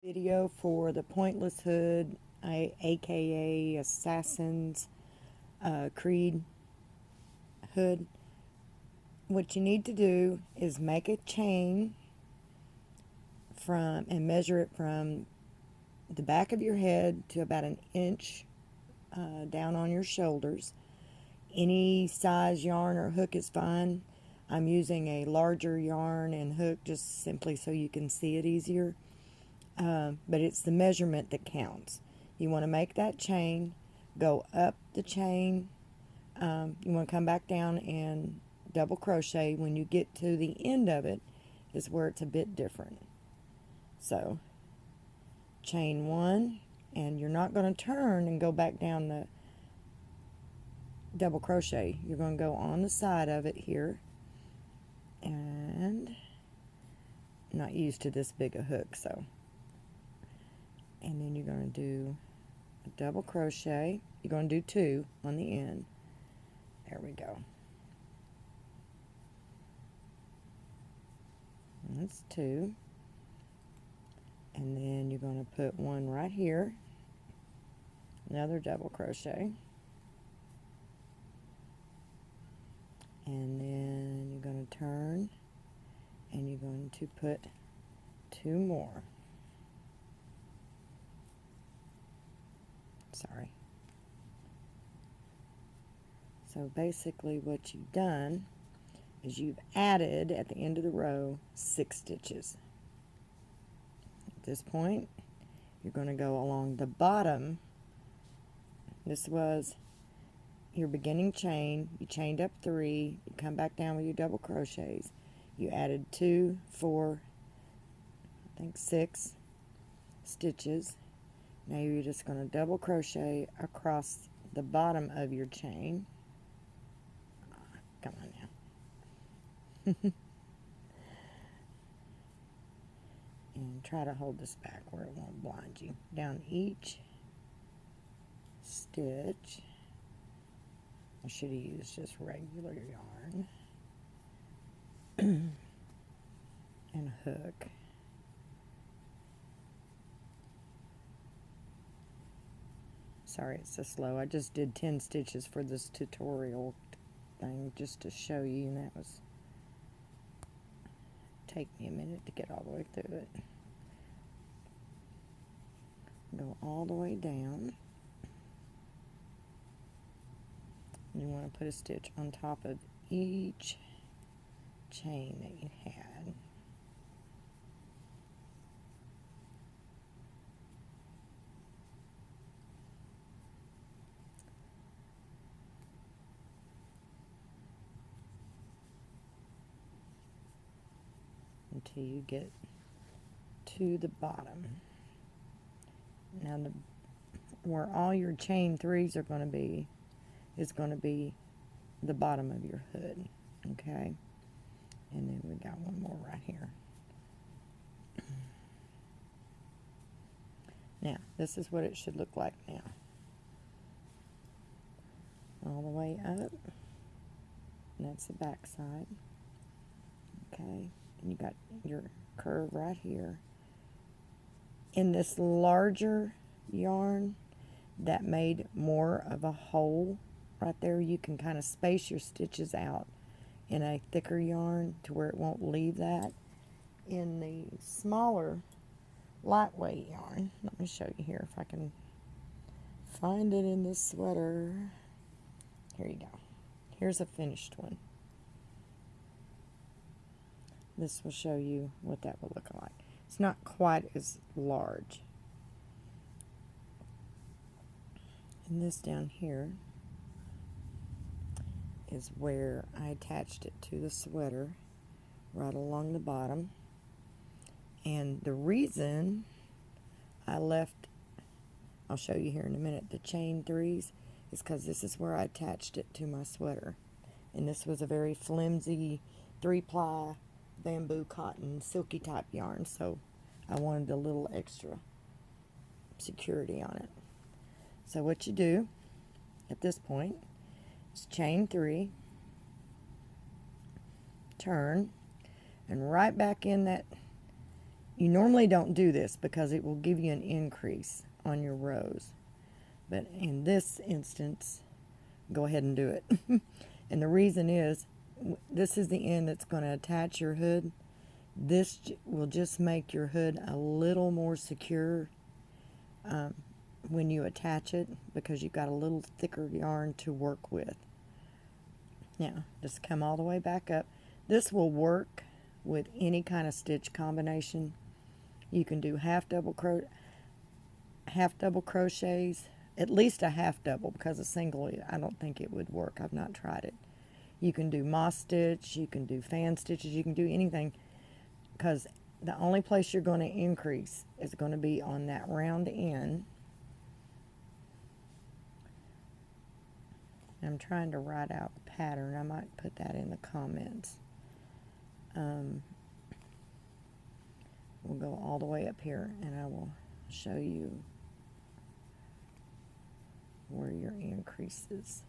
Video for the pointless hood, aka Assassin's Creed hood. What you need to do is make a chain and measure it from the back of your head to about an inch down on your shoulders. Any size yarn or hook is fine. I'm using a larger yarn and hook just simply so you can see it easier. But it's the measurement that counts. You want to make that chain, go up the chain, you want to come back down and double crochet. When you get to the end of it is where it's a bit different. So chain one, and you're not going to turn and go back down the double crochet. You're going to go on the side of it here, and I'm not used to this big a hook, so. And then you're going to do a double crochet. You're going to do two on the end. There we go. And that's two. And then you're going to put one right here. Another double crochet. And then you're going to turn and you're going to put two more. Sorry. So basically what you've done is you've added at the end of the row 6 stitches. At this point, you're going to go along the bottom. This was your beginning chain. You chained up 3, you come back down with your double crochets. You added 2, 4, I think 6 stitches. Now you're just going to double crochet across the bottom of your chain. Come on now. And try to hold this back where it won't blind you. Down each stitch. I should have used just regular yarn. And a hook. Sorry it's so slow. I just did 10 stitches for this tutorial thing just to show you, and that was take me a minute to get all the way through it. Go all the way down. You want to put a stitch on top of each chain that you had. Until you get to the bottom. Now where all your chain 3s are going to be is going to be the bottom of your hood, okay? And then we got one more right here. Now this is what it should look like now. All the way up, and that's the back side, okay? And you got your curve right here. In this larger yarn that made more of a hole right there, you can kind of space your stitches out in a thicker yarn to where it won't leave that. In the smaller lightweight yarn, let me show you here if I can find it in this sweater. Here you go. Here's a finished one. This will show you what that will look like. It's not quite as large. And this down here is where I attached it to the sweater, right along the bottom. And the reason I left, I'll show you here in a minute, the chain 3s, is because this is where I attached it to my sweater. And this was a very flimsy 3-ply bamboo cotton silky type yarn, so I wanted a little extra security on it. So what you do at this point is chain 3, turn, and right back in that You normally don't do this because it will give you an increase on your rows. But in this instance, go ahead and do it. And the reason is, this is the end that's going to attach your hood. This will just make your hood a little more secure when you attach it, because you've got a little thicker yarn to work with. Now, just come all the way back up. This will work with any kind of stitch combination. You can do half double crochets, at least a half double, because a single, I don't think it would work. I've not tried it. You can do moss stitch, you can do fan stitches, you can do anything, because the only place you're going to increase is going to be on that round end. I'm trying to write out the pattern. I might put that in the comments. We'll go all the way up here, and I will show you where your increase is,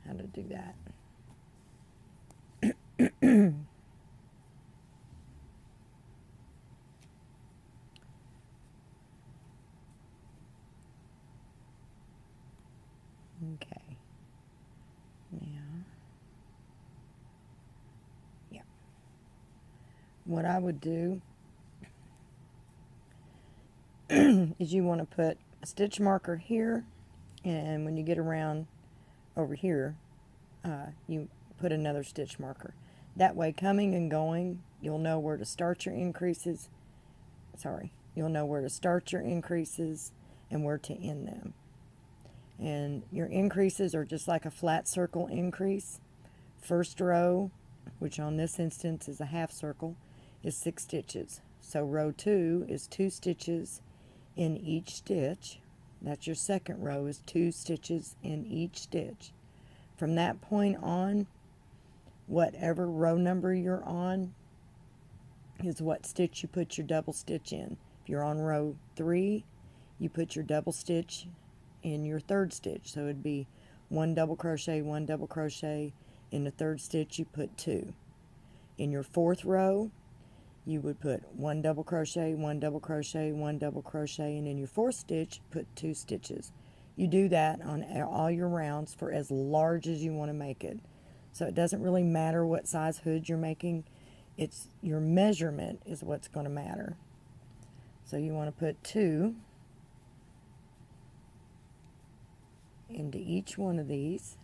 how to do that. Okay. Now, yeah. What I would do is you want to put a stitch marker here, and when you get around over here, you put another stitch marker. That way, coming and going, you'll know where to start your increases. You'll know where to start your increases and where to end them. And your increases are just like a flat circle increase. First row, which on this instance is a half circle, is 6 stitches. So row 2 is 2 stitches in each stitch. That's your second row, is 2 stitches in each stitch. From that point on, whatever row number you're on is what stitch you put your double stitch in. If you're on row 3, you put your double stitch in your third stitch. So it'd be 1 double crochet, 1 double crochet. In the third stitch, you put 2. In your fourth row, you would put 1 double crochet, 1 double crochet, 1 double crochet, and in your fourth stitch, put 2 stitches. You do that on all your rounds for as large as you want to make it. So it doesn't really matter what size hood you're making. It's your measurement is what's going to matter. So you want to put 2 into each one of these.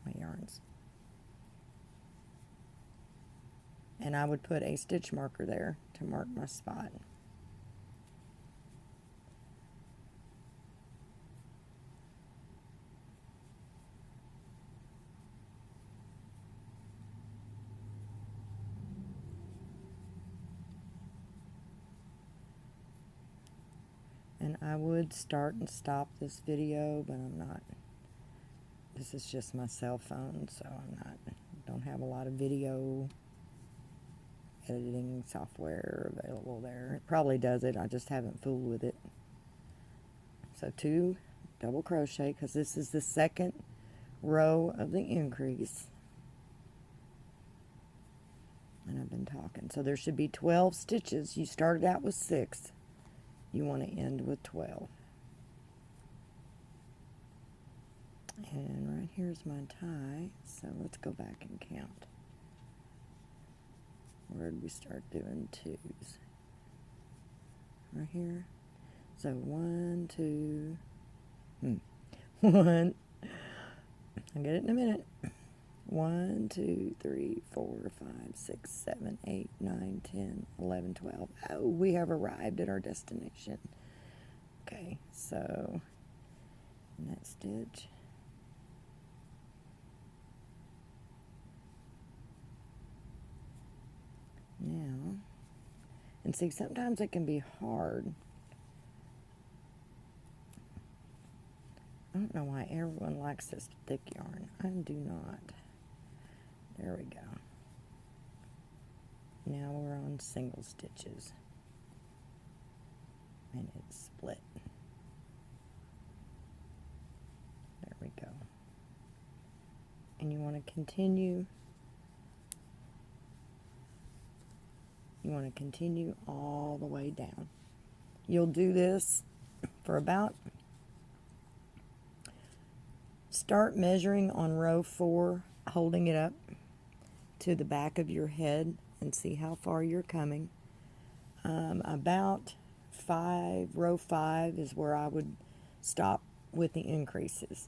My yarns. And I would put a stitch marker there to mark my spot. And I would start and stop this video, but I'm not. This is just my cell phone, so don't have a lot of video editing software available there. It probably does it, I just haven't fooled with it. So 2 double crochet, because this is the second row of the increase. And I've been talking. So there should be 12 stitches. You started out with 6. You want to end with 12. And right here's my tie, so let's go back and count. Where did we start doing 2s? Right here. So 1, 2, 1. I'll get it in a minute. 1, 2, 3, 4, 5, 6, 7, 8, 9, 10, 11, 12. Oh, we have arrived at our destination. Okay, so in that stitch. Now, and see, sometimes it can be hard. I don't know why everyone likes this thick yarn. I do not. There we go. Now we're on single stitches. And it's split. There we go. And you want to continue You want to continue all the way down. You'll do this for about, start measuring on row 4, holding it up to the back of your head and see how far you're coming. About row 5 is where I would stop with the increases.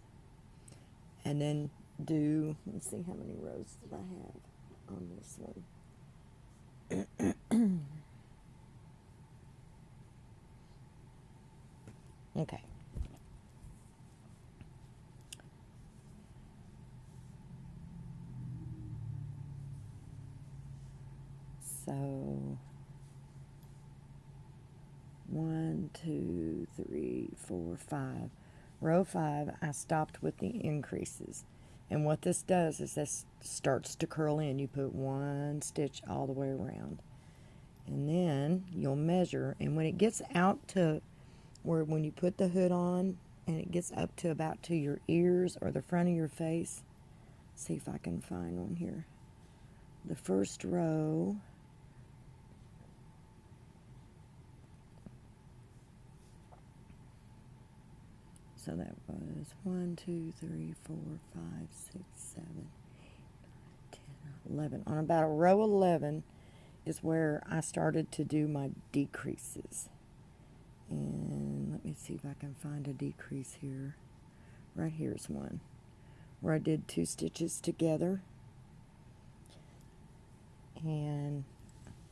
And then do, let's see how many rows did I have on this one. Okay. So 1, 2, 3, 4, 5. Row 5, I stopped with the increases. And what this does is this starts to curl in. You put 1 stitch all the way around. And then you'll measure, and when it gets out to where when you put the hood on and it gets up to about to your ears or the front of your face, see if I can find one here. The first row, so that was 1, 2, 3, 4, 5, 6, 7, 8, 9, 10, 11. On about row 11 is where I started to do my decreases. And let me see if I can find a decrease here. Right here's one where I did 2 stitches together. And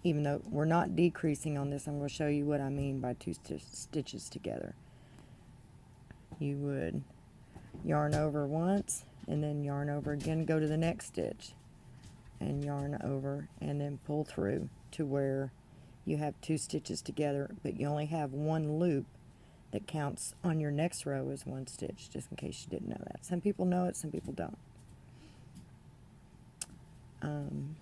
even though we're not decreasing on this, I'm going to show you what I mean by 2 stitches together. You would yarn over once and then yarn over again, go to the next stitch and yarn over and then pull through to where you have 2 stitches together, but you only have 1 loop that counts on your next row as 1 stitch, just in case you didn't know that. Some people know it, some people don't. And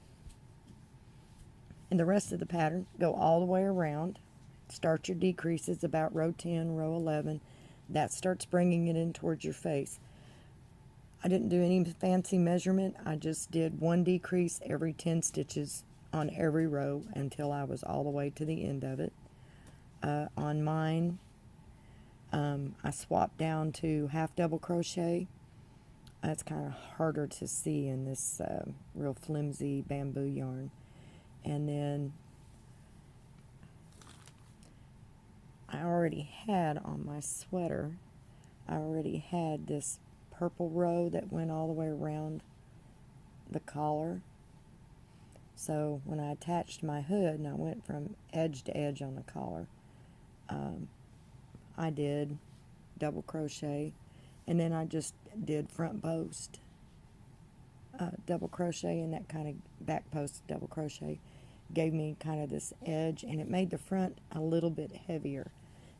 the rest of the pattern, go all the way around. Start your decreases about row 10, row 11. That starts bringing it in towards your face. I didn't do any fancy measurement. I just did 1 decrease every 10 stitches on every row until I was all the way to the end of it. On mine, I swapped down to half double crochet. That's kind of harder to see in this real flimsy bamboo yarn. And then I already had on my sweater, I already had this purple row that went all the way around the collar. So when I attached my hood and I went from edge to edge on the collar, I did double crochet, and then I just did front post double crochet, and that kind of back post double crochet gave me kind of this edge, and it made the front a little bit heavier.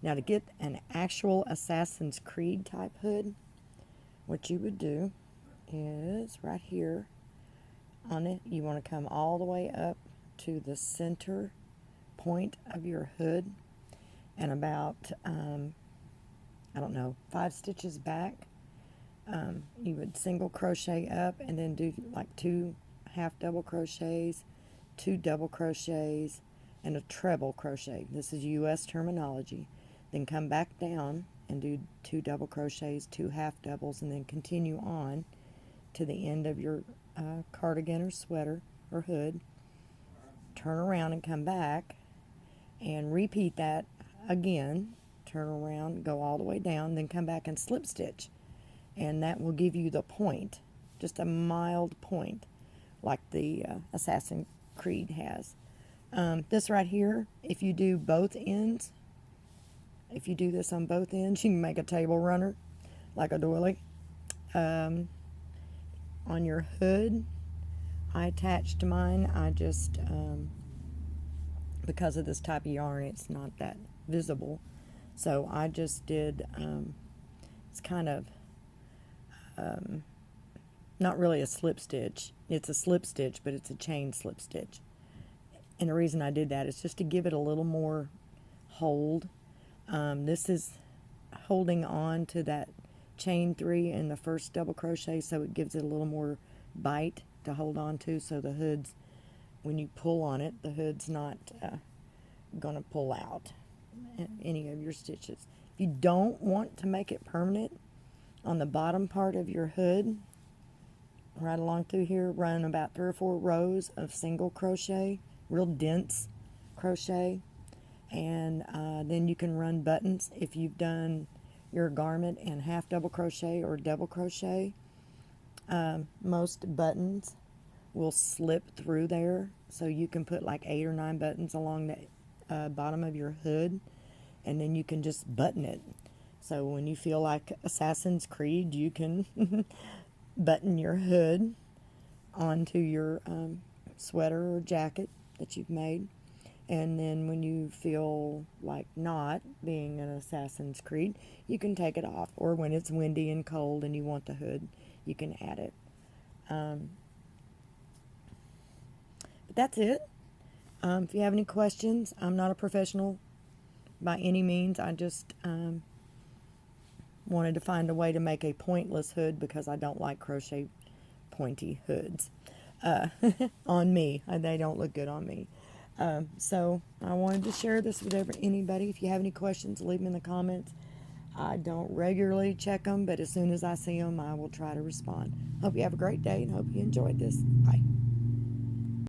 Now to get an actual Assassin's Creed type hood, what you would do is right here on it, you want to come all the way up to the center point of your hood, and about I don't know, 5 stitches back, you would single crochet up and then do like 2 half double crochets, 2 double crochets, and a treble crochet. This is US terminology. Then come back down and do 2 double crochets, 2 half doubles, and then continue on to the end of your cardigan or sweater or hood. Turn around and come back and repeat that again. Turn around, go all the way down, then come back and slip stitch, and that will give you the point, just a mild point like the Assassin's Creed has. This right here, if you do both ends, if you do this on both ends, you can make a table runner like a doily. On your hood, I attached mine. I just because of this type of yarn, it's not that visible, so I just did it's kind of not really a slip stitch. It's a slip stitch, but it's a chain slip stitch. And the reason I did that is just to give it a little more hold. This is holding on to that chain 3 in the first double crochet, so it gives it a little more bite to hold on to, so the hood's when you pull on it, the hood's not going to pull out any of your stitches. If you don't want to make it permanent, on the bottom part of your hood, right along through here, run about 3 or 4 rows of single crochet, real dense crochet, and then you can run buttons. If you've done your garment in half double crochet or double crochet, most buttons will slip through there, so you can put like 8 or 9 buttons along the bottom of your hood, and then you can just button it. So when you feel like Assassin's Creed, you can button your hood onto your sweater or jacket that you've made. And then when you feel like not being an Assassin's Creed, you can take it off. Or when it's windy and cold and you want the hood, you can add it. But that's it. If you have any questions, I'm not a professional by any means. I just wanted to find a way to make a pointless hood because I don't like crochet pointy hoods on me. They don't look good on me. So I wanted to share this with anybody. If you have any questions, leave them in the comments. I don't regularly check them, but as soon as I see them, I will try to respond. Hope you have a great day and hope you enjoyed this. Bye.